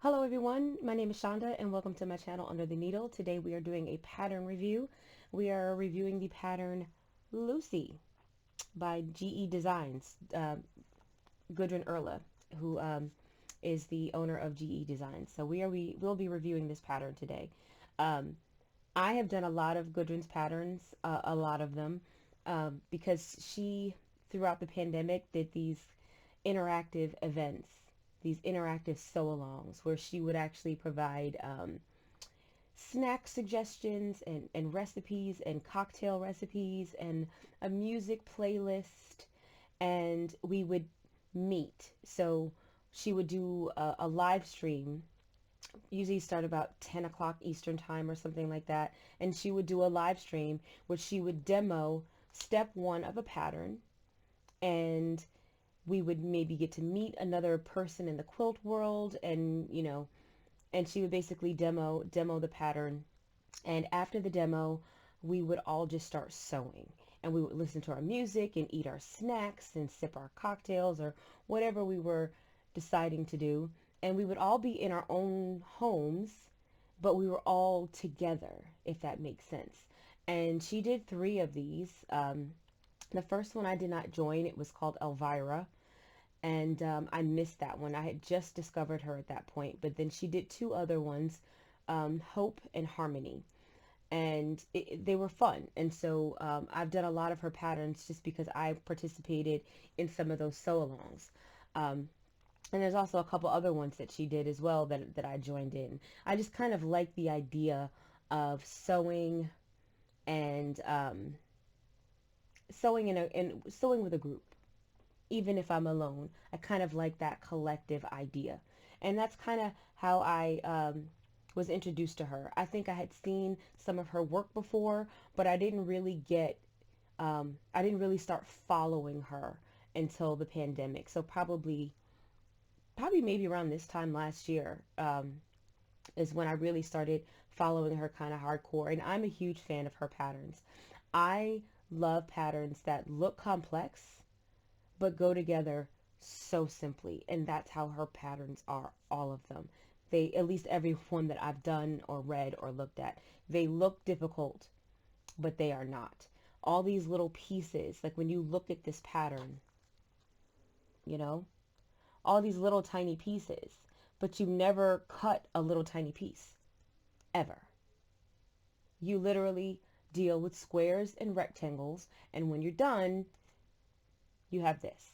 Hello everyone, my name is Shonda and welcome to my channel Under the Needle. Today we are doing a pattern review. We are reviewing the pattern Lucy by GE Designs, Gudrun Erla, who is the owner of GE Designs. So we'll be reviewing this pattern today. Um, I have done a lot of Gudrun's patterns, a lot of them, because she, throughout the pandemic, did these interactive events, these interactive sew-alongs, where she would actually provide snack suggestions and recipes and cocktail recipes and a music playlist, and we would meet. So she would do a live stream, usually start about 10 o'clock Eastern time or something like that, and she would do a live stream where she would demo step one of a pattern, and we would maybe get to meet another person in the quilt world, and and she would basically demo the pattern, and after the demo we would all just start sewing, and we would listen to our music and eat our snacks and sip our cocktails or whatever we were deciding to do, and we would all be in our own homes, but we were all together, if that makes sense. And she did three of these. The first one I did not join. It was called Elvira, and I missed that one. I had just discovered her at that point, but then she did two other ones, Hope and Harmony, and they were fun. And so I've done a lot of her patterns just because I participated in some of those sew-alongs. And there's also a couple other ones that she did as well that I joined in. I just kind of like the idea of sewing and sewing sewing with a group, even if I'm alone. I kind of like that collective idea. And that's kind of how I was introduced to her. I think I had seen some of her work before, but I didn't really start following her until the pandemic. So probably maybe around this time last year is when I really started following her kind of hardcore. And I'm a huge fan of her patterns. I love patterns that look complex but go together so simply. And that's how her patterns are, all of them. They, at least every one that I've done or read or looked at, they look difficult, but they are not. All these little pieces, like when you look at this pattern, you know, all these little tiny pieces, but you never cut a little tiny piece, ever. You literally deal with squares and rectangles, and when you're done, you have this.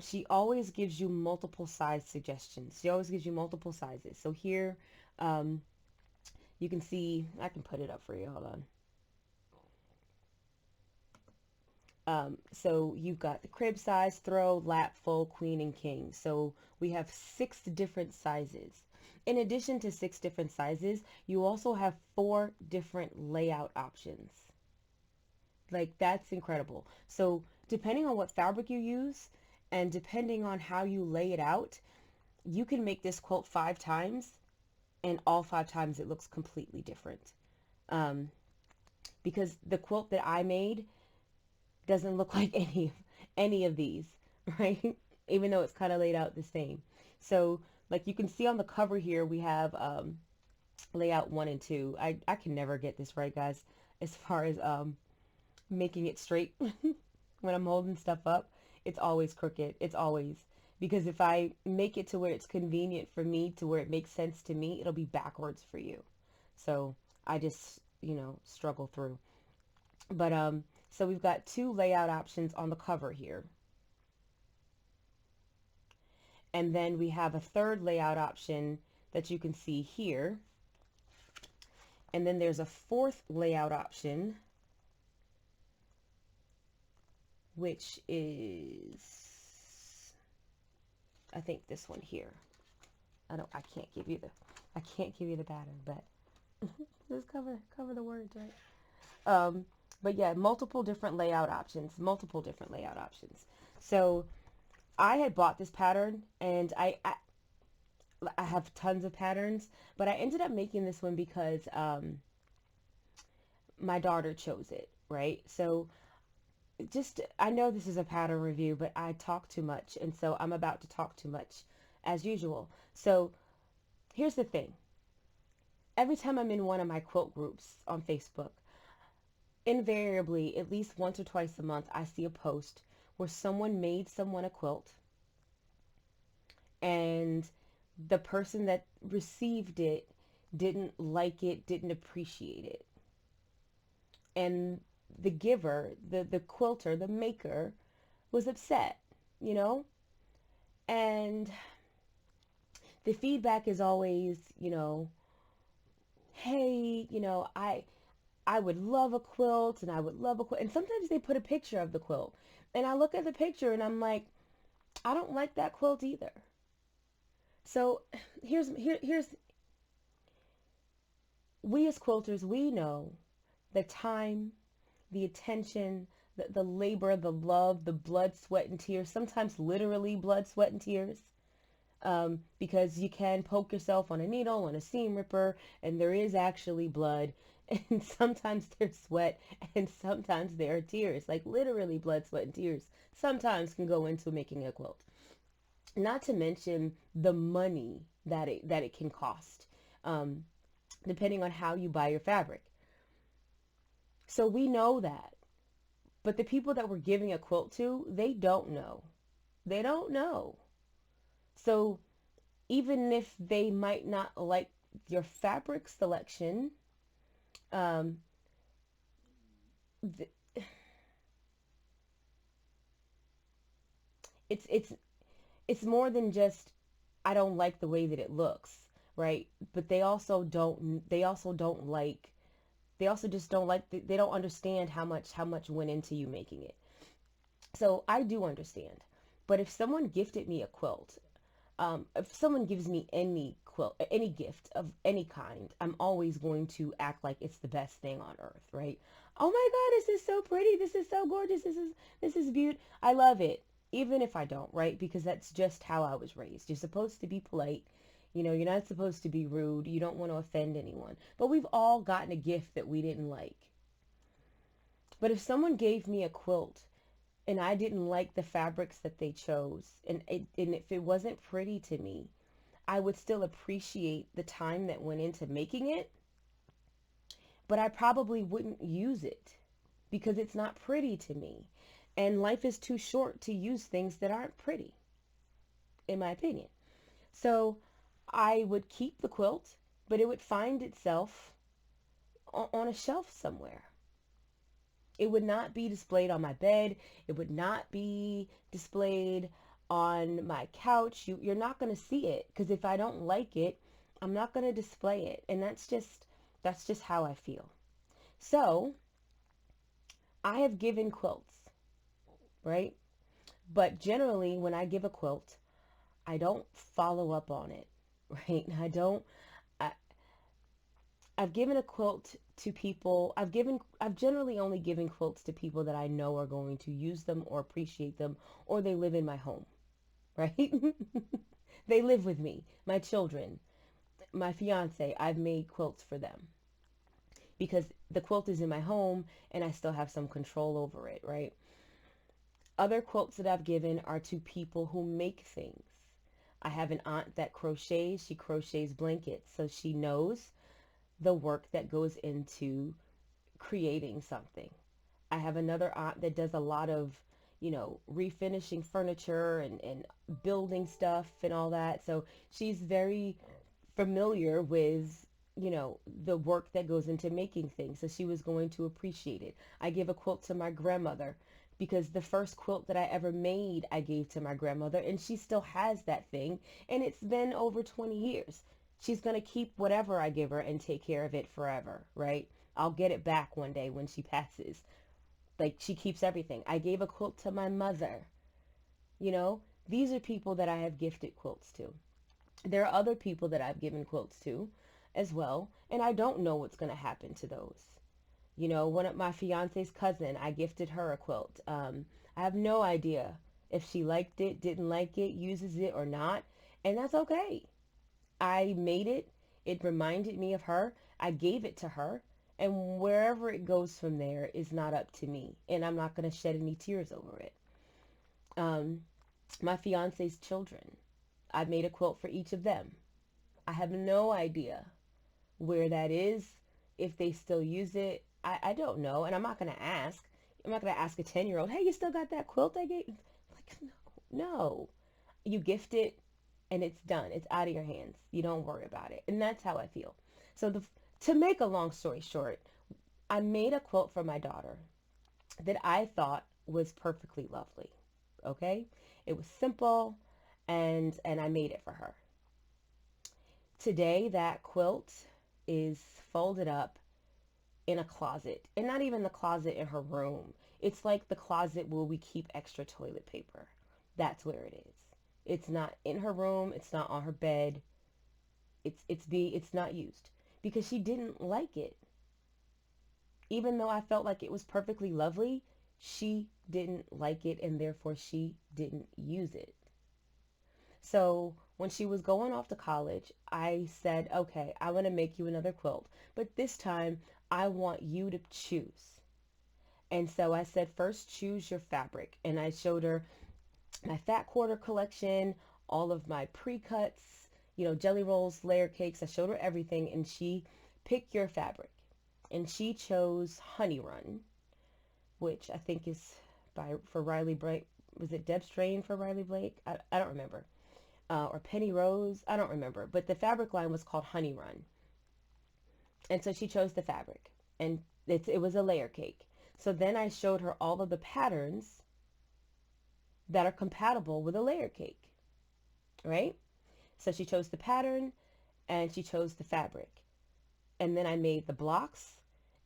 She always gives you multiple size suggestions. She always gives you multiple sizes. So here, um, you can see, I can put it up for you. Hold on. So you've got the crib size, throw, lap, full, queen, and king. So we have 6 different sizes. In addition to 6 different sizes, you also have 4 different layout options. Like, that's incredible. So depending on what fabric you use and depending on how you lay it out, you can make this quilt 5 times, and all 5 times it looks completely different. Um, because the quilt that I made doesn't look like any of these, right? Even though it's kind of laid out the same. So like you can see on the cover here, we have layout 1 and 2. I can never get this right, guys, as far as making it straight. When I'm holding stuff up, it's always crooked. It's always, because if I make it to where it's convenient for me, to where it makes sense to me, it'll be backwards for you. So I just, struggle through. But so we've got 2 layout options on the cover here. And then we have a third layout option that you can see here. And then there's a fourth layout option, which is, I think, this one here. I can't give you the pattern, but just cover the words, right? But yeah, multiple different layout options. So I had bought this pattern, and I have tons of patterns, but I ended up making this one because my daughter chose it, right? So just, I know this is a pattern review, but I talk too much, and so I'm about to talk too much as usual. So Here's the thing. Every time I'm in one of my quilt groups on Facebook, invariably, at least once or twice a month, I see a post where someone made someone a quilt, and the person that received it didn't like it, didn't appreciate it. And the giver, the quilter, the maker, was upset, you know? And the feedback is always, hey, I would love a quilt and I would love a quilt. And sometimes they put a picture of the quilt. And I look at the picture and I'm like, I don't like that quilt either. So here's we as quilters, we know the time, the attention, the labor, the love, the blood, sweat, and tears, sometimes literally blood, sweat, and tears, because you can poke yourself on a needle, on a seam ripper, and there is actually blood, and sometimes there's sweat, and sometimes there are tears, like literally blood, sweat, and tears sometimes can go into making a quilt. Not to mention the money that it can cost, um, depending on how you buy your fabric. So we know that. But the people that we're giving a quilt to, they don't know. They don't know. So even if they might not like your fabric selection, um, th- it's it's more than just I don't like the way that it looks, right? But they also just don't like they don't understand how much went into you making it. So I do understand. But if someone gifted me a quilt, if someone gives me any quilt, any gift of any kind, I'm always going to act like it's the best thing on earth, right? Oh my God, this is so pretty. This is so gorgeous. This is beautiful. I love it, even if I don't, right? Because that's just how I was raised. You're supposed to be polite. You're not supposed to be rude. You don't want to offend anyone. But we've all gotten a gift that we didn't like. But if someone gave me a quilt and I didn't like the fabrics that they chose, and if it wasn't pretty to me, I would still appreciate the time that went into making it, but I probably wouldn't use it because it's not pretty to me. And life is too short to use things that aren't pretty, in my opinion. So I would keep the quilt, but it would find itself on a shelf somewhere. It would not be displayed on my bed. It would not be displayed on my couch. You're not going to see it because if I don't like it, I'm not going to display it. And that's just how I feel. So I have given quilts, right? But generally, when I give a quilt, I don't follow up on it, right? I don't. I, I've given a quilt to people. I've generally only given quilts to people that I know are going to use them or appreciate them, or they live in my home, right? They live with me, my children, my fiance. I've made quilts for them because the quilt is in my home and I still have some control over it, right? Other quilts that I've given are to people who make things. I have an aunt that crochets. She crochets blankets, so she knows the work that goes into creating something. I have another aunt that does a lot of, refinishing furniture and building stuff and all that. So she's very familiar with, the work that goes into making things. So she was going to appreciate it. I give a quilt to my grandmother because the first quilt that I ever made, I gave to my grandmother, and she still has that thing. And it's been over 20 years. She's going to keep whatever I give her and take care of it forever, right? I'll get it back one day when she passes. Like, she keeps everything. I gave a quilt to my mother. You know, these are people that I have gifted quilts to. There are other people that I've given quilts to as well, and I don't know what's going to happen to those. One of my fiance's cousin, I gifted her a quilt. I have no idea if she liked it, didn't like it, uses it or not, and that's okay. I made it. It reminded me of her. I gave it to her. And wherever it goes from there is not up to me. And I'm not going to shed any tears over it. Um, my fiance's children, I made a quilt for each of them. I have no idea where that is, if they still use it. I don't know, and I'm not going to ask. I'm not going to ask a 10-year-old, hey, you still got that quilt I gave? Like, no. You gift it, and it's done. It's out of your hands. You don't worry about it. And that's how I feel. So to make a long story short, I made a quilt for my daughter that I thought was perfectly lovely. Okay? It was simple, and I made it for her. Today, that quilt is folded up in a closet, and not even the closet in her room. It's like the closet where we keep extra toilet paper. That's where it is. It's not in her room. It's not on her bed. It's not used because she didn't like it. Even though I felt like it was perfectly lovely, she didn't like it, and therefore she didn't use it. So when she was going off to college, I said, okay, I want to make you another quilt, but this time I want you to choose. And so I said, first choose your fabric. And I showed her my fat quarter collection, all of my pre-cuts, jelly rolls, layer cakes. I showed her everything, and she picked your fabric. And she chose Honey Run, which I think is for Riley Blake. Was it Deb Strain for Riley Blake? I don't remember. Or Penny Rose. I don't remember. But the fabric line was called Honey Run. And so she chose the fabric. And it was a layer cake. So then I showed her all of the patterns that are compatible with a layer cake. Right? So she chose the pattern and she chose the fabric. And then I made the blocks.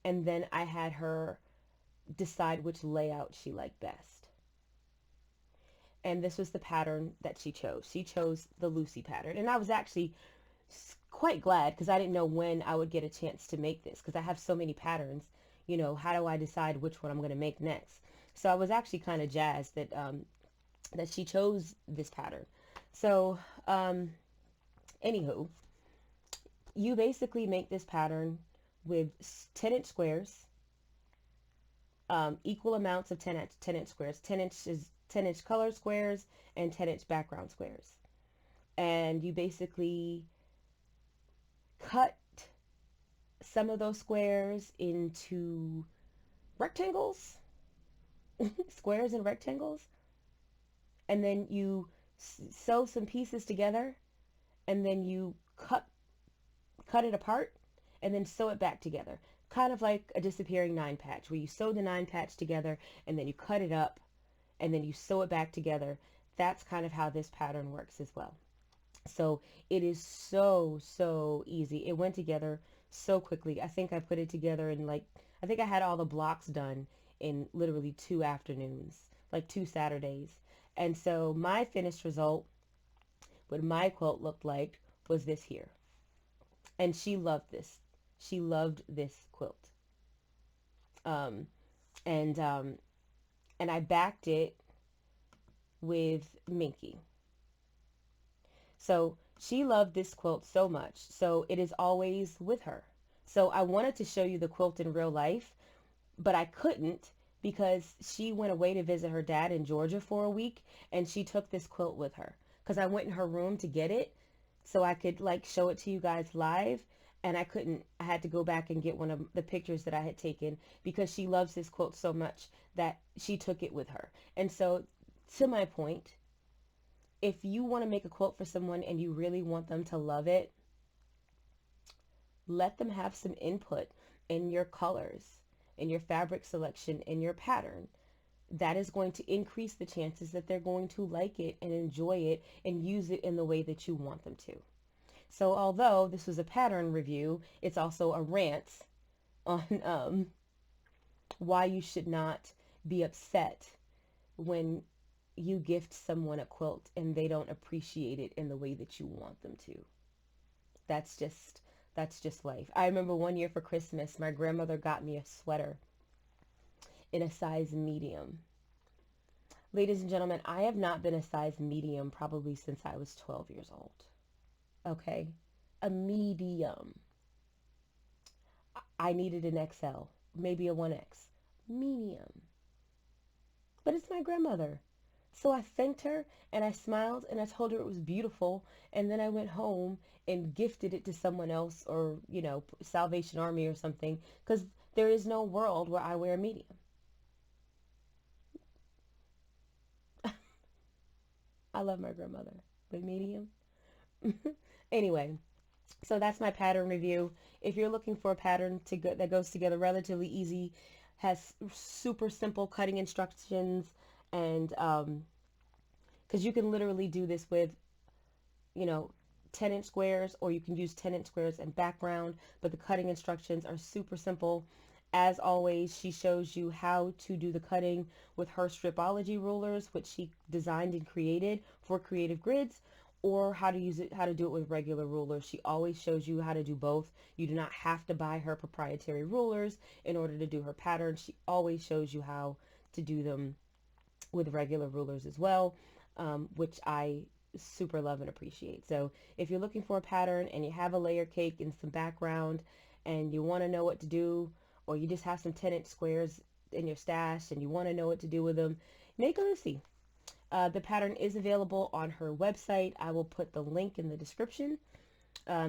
And then I had her decide which layout she liked best. And this was the pattern that she chose. She chose the Lucy pattern. And I was actually quite glad because I didn't know when I would get a chance to make this because I have so many patterns. How do I decide which one I'm going to make next? So I was actually kind of jazzed that she chose this pattern. So anywho, you basically make this pattern with 10-inch squares, equal amounts of 10-inch squares, 10-inch color squares, and 10-inch background squares. And you basically cut some of those squares into rectangles, squares and rectangles, and then you sew some pieces together, and then you cut it apart, and then sew it back together. Kind of like a disappearing 9 patch, where you sew the 9 patch together, and then you cut it up, and then you sew it back together. That's kind of how this pattern works as well. So it is so easy. It went together so quickly. I think I put it together in I think I had all the blocks done in literally 2 afternoons, like 2 Saturdays. And so my finished result, what my quilt looked like, was this here. And she loved this. She loved this quilt. Um, and I backed it with Minky. So she loved this quilt so much. So it is always with her. So I wanted to show you the quilt in real life, but I couldn't because she went away to visit her dad in Georgia for a week, and she took this quilt with her because I went in her room to get it so I could show it to you guys live, and I couldn't. I had to go back and get one of the pictures that I had taken because she loves this quilt so much that she took it with her. And so, to my point, if you want to make a quilt for someone and you really want them to love it, let them have some input in your colors, in your fabric selection, in your pattern. That is going to increase the chances that they're going to like it and enjoy it and use it in the way that you want them to. So although this was a pattern review, it's also a rant on why you should not be upset when you gift someone a quilt and they don't appreciate it in the way that you want them to. That's just life. I remember one year for Christmas, my grandmother got me a sweater in a size medium. Ladies and gentlemen, I have not been a size medium probably since I was 12 years old. Okay? A medium. I needed an XL, maybe a 1X. Medium. But it's my grandmother. So I thanked her and I smiled and I told her it was beautiful. And then I went home and gifted it to someone else, or, Salvation Army or something, because there is no world where I wear a medium. I love my grandmother, but medium. Anyway, so that's my pattern review. If you're looking for a pattern that goes together relatively easy, has super simple cutting instructions, and because you can literally do this with, you know, 10-inch squares, or you can use 10-inch squares and background, but the cutting instructions are super simple. As always, she shows you how to do the cutting with her stripology rulers, which she designed and created for creative grids, or how to do it with regular rulers. She always shows you how to do both. You do not have to buy her proprietary rulers in order to do her patterns. She always shows you how to do them with regular rulers as well, which I super love and appreciate. So if you're looking for a pattern and you have a layer cake and some background and you want to know what to do, or you just have some 10-inch squares in your stash and you want to know what to do with them, make a Lucy. The pattern is available on her website. I will put the link in the description.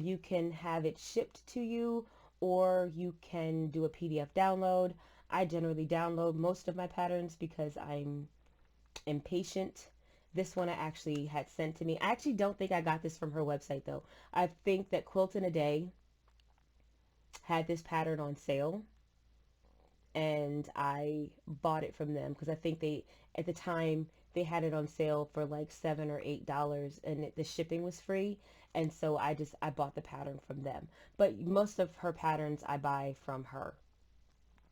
You can have it shipped to you, or you can do a PDF download. I generally download most of my patterns because I'm impatient. This one I actually had sent to me. I actually don't think I got this from her website though. I think that Quilt in a Day had this pattern on sale and I bought it from them because I think at the time they had it on sale for like $7 or $8, and the shipping was free. And so I bought the pattern from them. But most of her patterns I buy from her,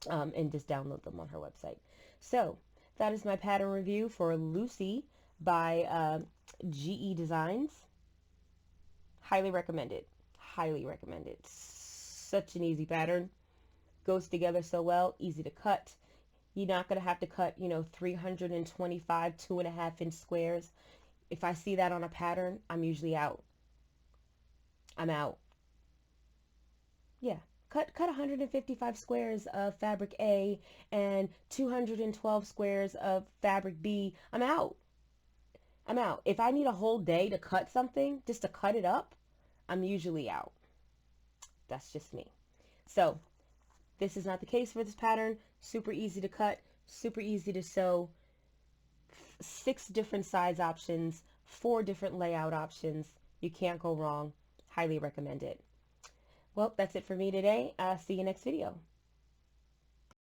and just download them on her website. So that is my pattern review for Lucy by GE Designs. Highly recommend it. Highly recommend it. Such an easy pattern. Goes together so well. Easy to cut. You're not going to have to cut, 325 2.5-inch squares. If I see that on a pattern, I'm usually out. I'm out. Yeah. Cut 155 squares of fabric A and 212 squares of fabric B. I'm out. I'm out. If I need a whole day to cut something, just to cut it up, I'm usually out. That's just me. So this is not the case for this pattern. Super easy to cut, super easy to sew. 6 different size options, 4 different layout options. You can't go wrong. Highly recommend it. Well, that's it for me today. See you next video.